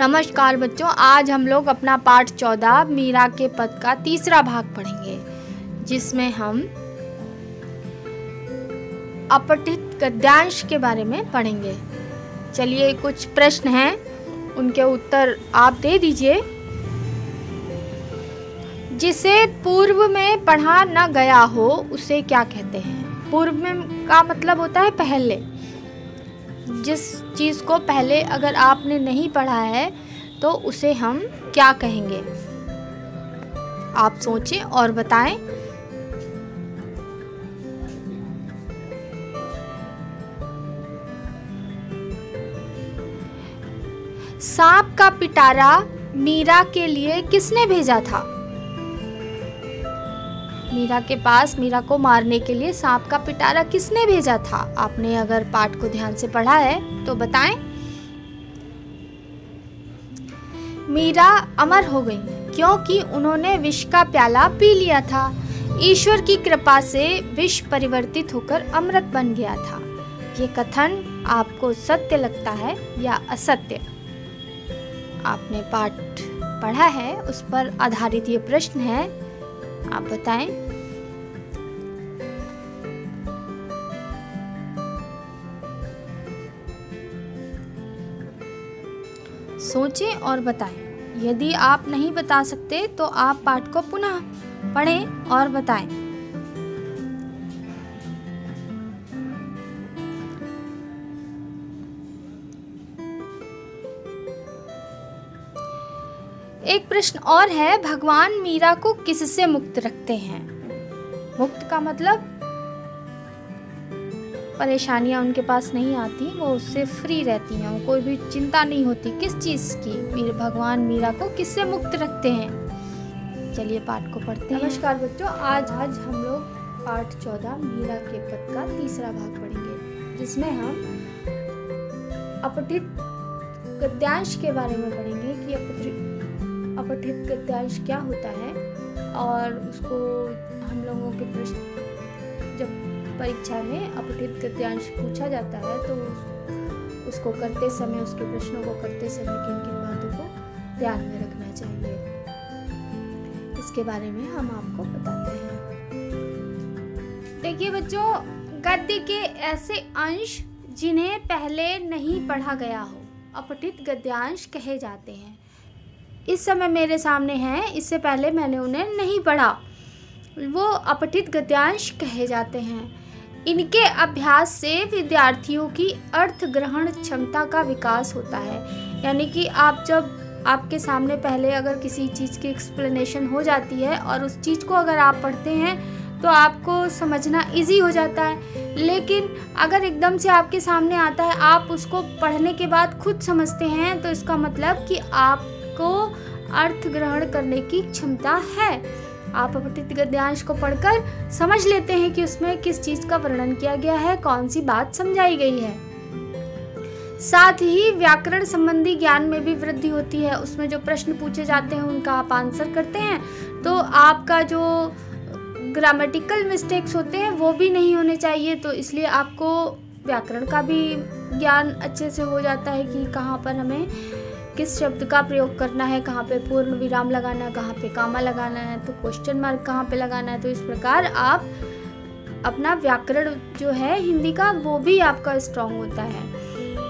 नमस्कार बच्चों, आज हम लोग अपना पाठ 14 मीरा के पद का तीसरा भाग पढ़ेंगे, जिसमें हम अपठित गद्यांश के बारे में पढ़ेंगे। चलिए, कुछ प्रश्न हैं, उनके उत्तर आप दे दीजिए। जिसे पूर्व में पढ़ा न गया हो उसे क्या कहते हैं? पूर्व में का मतलब होता है पहले। जिस चीज़ को पहले अगर आपने नहीं पढ़ा है तो उसे हम क्या कहेंगे? आप सोचें और बताएं। सांप का पिटारा मीरा के लिए किसने भेजा था? मीरा के पास मीरा को मारने के लिए सांप का पिटारा किसने भेजा था? आपने अगर पाठ को ध्यान से पढ़ा है तो बताएं। मीरा अमर हो गई क्योंकि उन्होंने विष का प्याला पी लिया था। ईश्वर की कृपा से विष परिवर्तित होकर अमृत बन गया था। ये कथन आपको सत्य लगता है या असत्य? आपने पाठ पढ़ा है, उस पर आधारित ये प्रश्न है, आप बताएं। सोचें और बताएं। यदि आप नहीं बता सकते तो आप पाठ को पुनः पढ़ें और बताएं। एक प्रश्न और है, भगवान मीरा को किससे मुक्त रखते हैं? मुक्त का मतलब परेशानियां उनके पास नहीं आती, वो उससे फ्री रहती हैं, कोई भी चिंता नहीं होती किस चीज़ की। भगवान मीरा को किससे मुक्त रखते हैं? चलिए पाठ को पढ़ते हैं। नमस्कार बच्चों, आज हम लोग पाठ 14 मीरा के पद का तीसरा भाग पढ़ेंगे, जिसमें हम अपठित गद्यांश के बारे में पढ़ेंगे कि अपठित गद्यांश क्या होता है, और उसको हम लोगों के प्रश्न जब परीक्षा में अपठित गद्यांश पूछा जाता है तो उसको करते समय, उसके प्रश्नों को करते समय किन किन बातों को ध्यान में रखना चाहिए, इसके बारे में हम आपको बताते हैं। देखिए बच्चों, गद्य के ऐसे अंश जिन्हें पहले नहीं पढ़ा गया हो अपठित गद्यांश कहे जाते हैं। इस समय मेरे सामने हैं, इससे पहले मैंने उन्हें नहीं पढ़ा, वो अपठित गद्यांश कहे जाते हैं। इनके अभ्यास से विद्यार्थियों की अर्थ ग्रहण क्षमता का विकास होता है। यानी कि आप जब आपके सामने पहले अगर किसी चीज़ की एक्सप्लेनेशन हो जाती है और उस चीज़ को अगर आप पढ़ते हैं तो आपको समझना इजी हो जाता है। लेकिन अगर एकदम से आपके सामने आता है, आप उसको पढ़ने के बाद खुद समझते हैं, तो इसका मतलब कि आपको अर्थ ग्रहण करने की क्षमता है। आप अपठित गद्यांश को पढ़कर समझ लेते हैं कि उसमें किस चीज़ का वर्णन किया गया है, कौन सी बात समझाई गई है। साथ ही व्याकरण संबंधी ज्ञान में भी वृद्धि होती है। उसमें जो प्रश्न पूछे जाते हैं उनका आप आंसर करते हैं तो आपका जो ग्रामेटिकल मिस्टेक्स होते हैं वो भी नहीं होने चाहिए। तो इसलिए आपको व्याकरण का भी ज्ञान अच्छे से हो जाता है कि कहाँ पर हमें किस शब्द का प्रयोग करना है, कहाँ पे पूर्ण विराम लगाना है, कहाँ पे कामा लगाना है, तो क्वेश्चन मार्क कहाँ पे लगाना है। तो इस प्रकार आप अपना व्याकरण जो है हिंदी का, वो भी आपका स्ट्रांग होता है।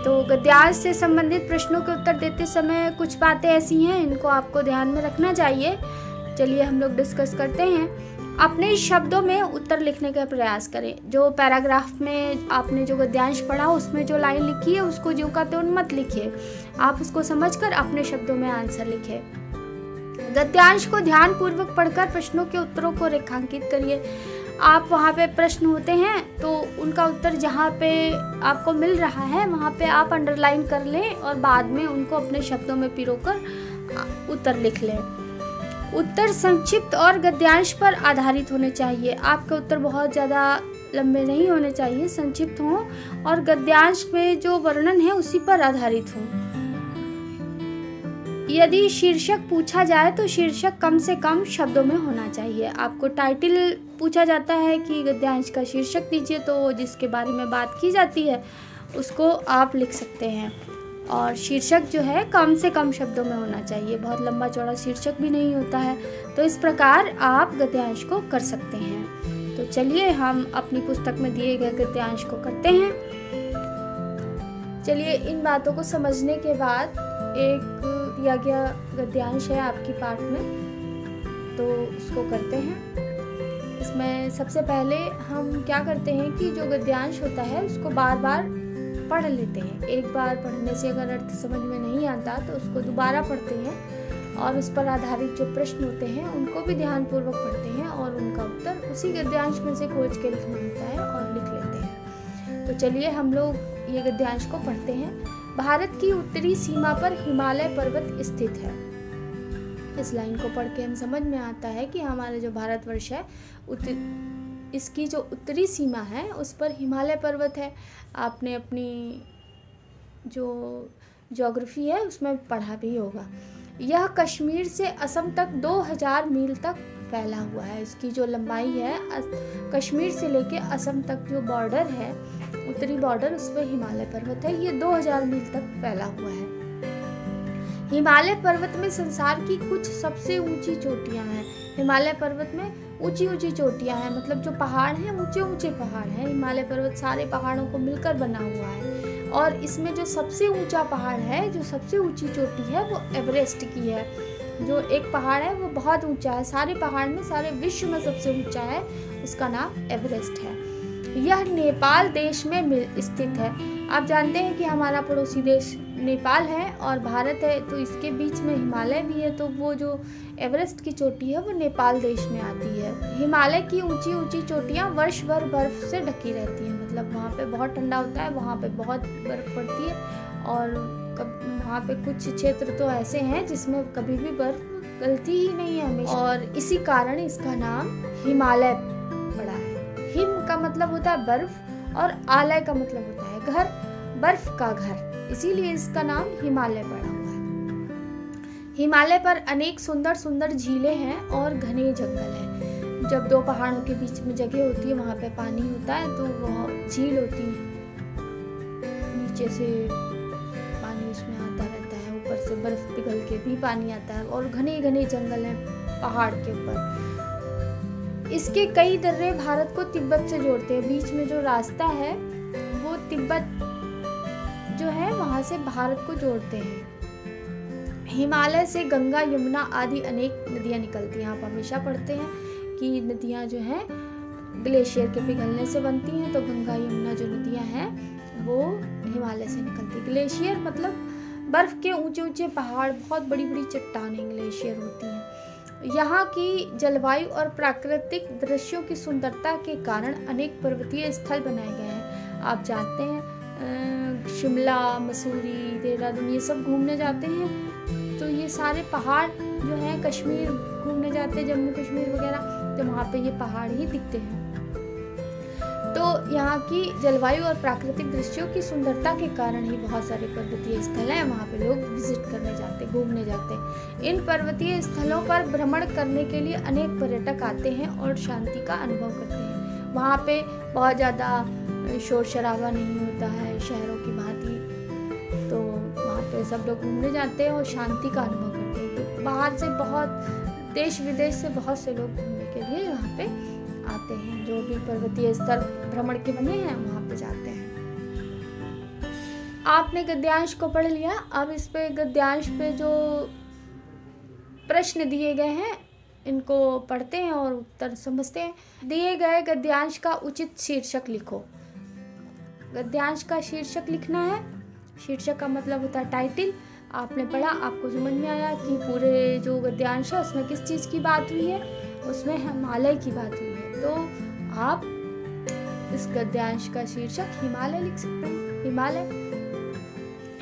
तो गद्यांश से संबंधित प्रश्नों के उत्तर देते समय कुछ बातें ऐसी हैं, इनको आपको ध्यान में रखना चाहिए। चलिए हम लोग डिस्कस करते हैं। अपने शब्दों में उत्तर लिखने का प्रयास करें। जो पैराग्राफ में आपने जो गद्यांश पढ़ा उसमें जो लाइन लिखी है उसको ज्यों का त्यों मत लिखिए, आप उसको समझकर अपने शब्दों में आंसर लिखें। गद्यांश को ध्यान पूर्वक पढ़कर प्रश्नों के उत्तरों को रेखांकित करिए। आप वहाँ पे प्रश्न होते हैं तो उनका उत्तर जहाँ पे आपको मिल रहा है वहाँ पे आप अंडरलाइन कर लें और बाद में उनको अपने शब्दों में पिरोकर उत्तर लिख लें। उत्तर संक्षिप्त और गद्यांश पर आधारित होने चाहिए। आपके उत्तर बहुत ज़्यादा लंबे नहीं होने चाहिए, संक्षिप्त हों और गद्यांश में जो वर्णन है उसी पर आधारित हों। यदि शीर्षक पूछा जाए तो शीर्षक कम से कम शब्दों में होना चाहिए। आपको टाइटल पूछा जाता है कि गद्यांश का शीर्षक दीजिए, तो जिसके बारे में बात की जाती है उसको आप लिख सकते हैं। और शीर्षक जो है कम से कम शब्दों में होना चाहिए, बहुत लंबा चौड़ा शीर्षक भी नहीं होता है। तो इस प्रकार आप गद्यांश को कर सकते हैं। तो चलिए हम अपनी पुस्तक में दिए गए गद्यांश को करते हैं। चलिए इन बातों को समझने के बाद एक दिया गया गद्यांश है आपकी पाठ में, तो उसको करते हैं। इसमें सबसे पहले हम क्या करते हैं कि जो गद्यांश होता है उसको बार बार पढ़ लेते हैं। एक बार पढ़ने से अगर अर्थ समझ में नहीं आता तो उसको दोबारा पढ़ते हैं और उस पर आधारित जो प्रश्न होते हैं उनको भी ध्यानपूर्वक पढ़ते हैं और उनका उत्तर उसी गद्यांश में से खोज के लिखना होता है और लिख लेते हैं। तो चलिए हम लोग ये गद्यांश को पढ़ते हैं। भारत की उत्तरी सीमा पर हिमालय पर्वत स्थित है। इस लाइन को पढ़ के हम समझ में आता है कि हमारा जो भारतवर्ष है इसकी जो उत्तरी सीमा है उस पर हिमालय पर्वत है। आपने अपनी जो ज्योग्राफी है उसमें पढ़ा भी होगा। यह कश्मीर से असम तक 2000 मील तक फैला हुआ है। इसकी जो लंबाई है कश्मीर से लेके असम तक जो बॉर्डर है, उत्तरी बॉर्डर, उस पर हिमालय पर्वत है। ये 2000 मील तक फैला हुआ है। हिमालय पर्वत में संसार की कुछ सबसे ऊंची चोटियां हैं। हिमालय पर्वत में ऊंची ऊंची चोटियां हैं, मतलब जो पहाड़ हैं ऊंचे ऊंचे पहाड़ हैं। हिमालय पर्वत सारे पहाड़ों को मिलकर बना हुआ है और इसमें जो सबसे ऊंचा पहाड़ है, जो सबसे ऊंची चोटी है वो एवरेस्ट की है। जो एक पहाड़ है वो बहुत ऊंचा है, सारे पहाड़ में, सारे विश्व में सबसे ऊंचा है, उसका नाम एवरेस्ट है। यह नेपाल देश में स्थित है। आप जानते हैं कि हमारा पड़ोसी देश नेपाल है और भारत है, तो इसके बीच में हिमालय भी है। तो वो जो एवरेस्ट की चोटी है वो नेपाल देश में आती है। हिमालय की ऊंची ऊंची चोटियां वर्ष भर बर्फ से ढकी रहती हैं, मतलब वहाँ पे बहुत ठंडा होता है, वहाँ पे बहुत बर्फ पड़ती है और वहाँ पे कुछ क्षेत्र तो ऐसे हैं जिसमें कभी भी बर्फ गलती ही नहीं है हमेशा, और इसी कारण इसका नाम हिमालय पड़ा है। हिम का मतलब होता है बर्फ और आलय का मतलब होता है घर, बर्फ का घर, इसीलिए इसका नाम हिमालय पड़ा हुआ है। हिमालय पर अनेक सुंदर सुंदर झीलें हैं और घने जंगल हैं। जब दो पहाड़ों के बीच में जगह होती है वहाँ पे पानी होता है तो वह झील होती है, नीचे से पानी उसमें आता रहता है, ऊपर से बर्फ पिघल के भी पानी आता है और घने घने जंगल हैं पहाड़ के ऊपर। इसके कई दर्रे भारत को तिब्बत से जोड़ते हैं। बीच में जो रास्ता है वो तिब्बत जो है वहां से भारत को जोड़ते हैं। हिमालय से गंगा, यमुना आदि अनेक नदियां निकलती हैं। आप हमेशा पढ़ते हैं कि नदियां जो हैं ग्लेशियर के पिघलने से बनती हैं, तो गंगा यमुना जो नदियां हैं वो हिमालय से निकलती है। ग्लेशियर मतलब बर्फ के ऊंचे ऊंचे पहाड़, बहुत बड़ी बड़ी चट्टानें ग्लेशियर होती हैं। यहाँ की जलवायु और प्राकृतिक दृश्यों की सुंदरता के कारण अनेक पर्वतीय स्थल बनाए गए हैं। आप जानते हैं शिमला, मसूरी, देहरादून ये सब घूमने जाते हैं, तो ये सारे पहाड़ जो हैं, कश्मीर घूमने जाते हैं, जम्मू कश्मीर वगैरह, तो वहाँ पे ये पहाड़ ही दिखते हैं। तो यहाँ की जलवायु और प्राकृतिक दृश्यों की सुंदरता के कारण ही बहुत सारे पर्वतीय स्थल हैं, वहाँ पे लोग विजिट करने जाते, घूमने जाते हैं। इन पर्वतीय स्थलों पर भ्रमण करने के लिए अनेक पर्यटक आते हैं और शांति का अनुभव करते हैं। वहाँ पे बहुत ज़्यादा शोर शराबा नहीं होता है शहरों की भांति, तो वहाँ पे सब लोग घूमने जाते हैं और शांति का अनुभव करते हैं। तो बाहर से बहुत, देश विदेश से बहुत से लोग घूमने के लिए यहाँ पे आते हैं। जो भी पर्वतीय स्थल भ्रमण के बने हैं वहाँ पे जाते हैं। आपने गद्यांश को पढ़ लिया। अब इस पे गद्यांश पे जो प्रश्न दिए गए हैं इनको पढ़ते हैं और उत्तर समझते हैं। दिए गए गद्यांश का उचित शीर्षक लिखो। गद्यांश का शीर्षक लिखना है। शीर्षक का मतलब होता है टाइटल। आपने पढ़ा, आपको समझ में आया कि पूरे जो गद्यांश है उसमें किस चीज़ की बात हुई है, उसमें हिमालय की बात हुई है। तो आप इस गद्यांश का शीर्षक हिमालय लिख सकते हैं।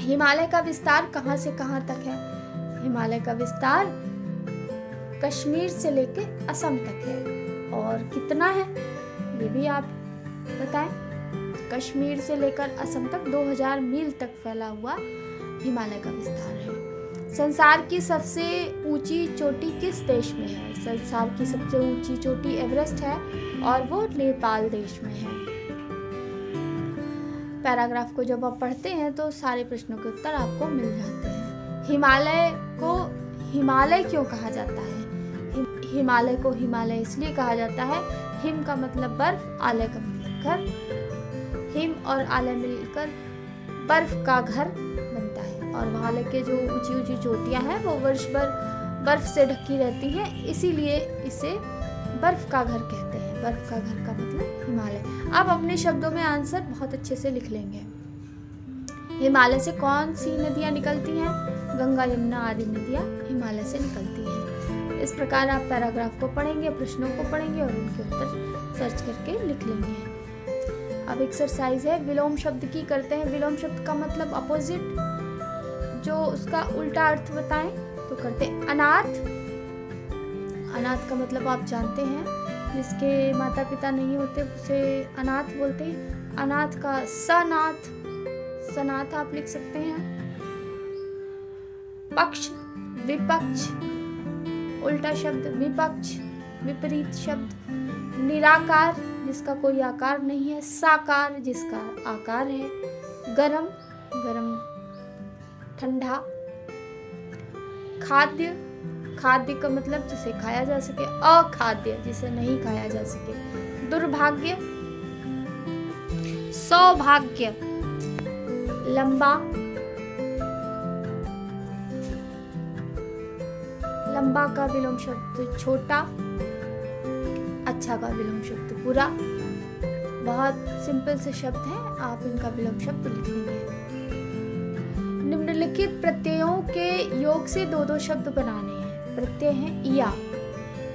हिमालय का विस्तार कहाँ से कहाँ तक है? हिमालय का विस्तार कश्मीर से लेके असम तक है। और कितना है ये भी आप बताएं। कश्मीर से लेकर असम तक 2000 मील तक फैला हुआ हिमालय का विस्तार है। संसार की सबसे ऊंची चोटी किस देश में है? संसार की सबसे ऊंची चोटी एवरेस्ट है और वो नेपाल देश में है। पैराग्राफ को जब आप पढ़ते हैं तो सारे प्रश्नों के उत्तर आपको मिल जाते हैं। हिमालय को हिमालय क्यों कहा जाता है? हिमालय को हिमालय इसलिए कहा जाता है, हिम का मतलब बर्फ, आलय का मतलब घर। हिम और आलय मिलकर बर्फ का घर बनता है और हिमालय के जो ऊंची ऊंची चोटियां हैं वो वर्ष भर बर्फ से ढकी रहती हैं, इसीलिए इसे बर्फ का घर कहते हैं। बर्फ का घर का मतलब हिमालय। आप अपने शब्दों में आंसर बहुत अच्छे से लिख लेंगे। हिमालय से कौन सी नदियां निकलती हैं? गंगा, यमुना आदि नदियां हिमालय से निकलती हैं। इस प्रकार आप पैराग्राफ को पढ़ेंगे, प्रश्नों को पढ़ेंगे और उनके उत्तर सर्च करके लिख लेंगे। अब एक्सरसाइज है, विलोम शब्द की करते हैं। विलोम शब्द का मतलब अपोजिट, जो उसका उल्टा अर्थ बताएं तो करते हैं। अनाथ, अनाथ का मतलब आप जानते हैं, जिसके माता पिता नहीं होते उसे अनाथ बोलते हैं। अनाथ का सनाथ, सनाथ आप लिख सकते हैं। पक्ष, विपक्ष, उल्टा शब्द विपक्ष, विपरीत शब्द। निराकार, जिसका कोई आकार नहीं है। साकार, जिसका आकार है। गरम, गरम ठंडा। खाद्य, खाद्य का मतलब जिसे खाया जा सके। अखाद्य, जिसे नहीं खाया जा सके। दुर्भाग्य, सौभाग्य। लंबा, लंबा का विलोम शब्द छोटा। अच्छा का विलोम शब्द बुरा। बहुत सिंपल से शब्द हैं, आप इनका विलोम शब्द लिख लेंगे। निम्नलिखित प्रत्ययों के योग से दो दो शब्द बनाने हैं। प्रत्यय हैं या।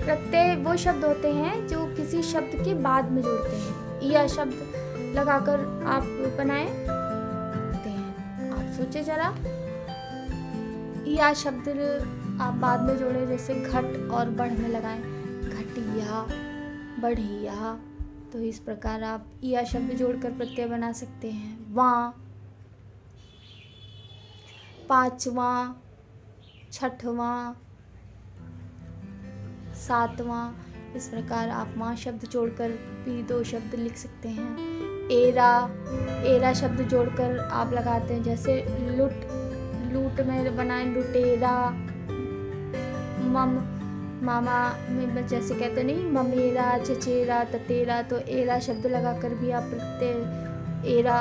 प्रत्यय वो शब्द होते हैं जो किसी शब्द के बाद में जुड़ते हैं। या शब्द लगाकर आप बनाएं हैं। आप सोचे जरा, या शब्द आप बाद में जोड़े, जैसे घट और बढ़ में लगाएं, घटिया, बढ़िया। तो इस प्रकार आप या शब्द जोड़कर प्रत्यय बना सकते हैं। वां, पांचवां, छठवां, सातवां। इस प्रकार आप मां शब्द जोड़कर भी दो शब्द लिख सकते हैं। एरा, एरा शब्द जोड़कर आप लगाते हैं, जैसे लुट, लूट में बनाए लुटेरा। मम, मामा में जैसे कहते नहीं, ममेरा, चचेरा, ततेरा। तो एरा शब्द लगाकर भी आप प्रत्यय एरा,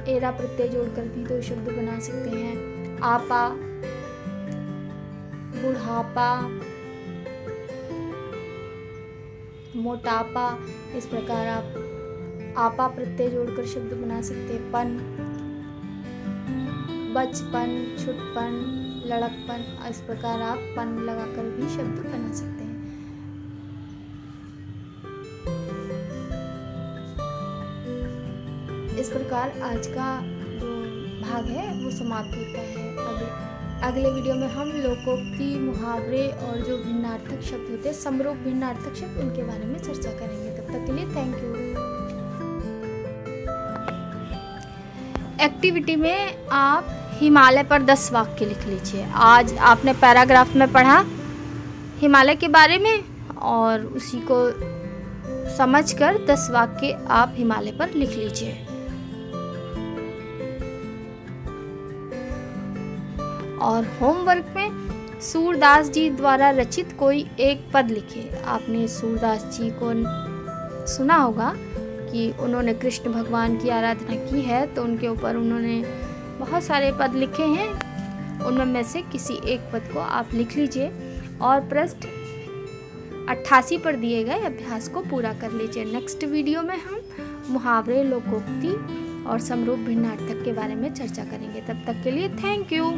एरा प्रत्यय जोड़कर भी दो शब्द बना सकते हैं। आपा, बुढ़ापा, मोटापा। इस प्रकार आप आपा प्रत्यय जोड़कर शब्द बना सकते हैं। पन, बचपन, छुटपन, लड़कपन। इस प्रकार आप पन लगाकर भी शब्द बना सकते हैं। इस प्रकार आज का जो भाग है वो समाप्त होता है। अगले वीडियो में हम लोकोक्ति, मुहावरे और जो भिन्नार्थक शब्द होते हैं, समरूप भिन्नार्थक शब्द, उनके बारे में चर्चा करेंगे। तब तक के लिए थैंक यू। एक्टिविटी में आप हिमालय पर 10 वाक्य लिख लीजिए। आज आपने पैराग्राफ में पढ़ा हिमालय के बारे में और उसी को समझकर 10 वाक्य आप हिमालय पर लिख लीजिए। और होमवर्क में सूरदास जी द्वारा रचित कोई एक पद लिखे। आपने सूरदास जी को सुना होगा कि उन्होंने कृष्ण भगवान की आराधना की है, तो उनके ऊपर उन्होंने बहुत सारे पद लिखे हैं। उनमें से किसी एक पद को आप लिख लीजिए और पृष्ठ 88 पर दिए गए अभ्यास को पूरा कर लीजिए। नेक्स्ट वीडियो में हम मुहावरे, लोकोक्ति और समरूप भिन्नार्थक के बारे में चर्चा करेंगे। तब तक के लिए थैंक यू।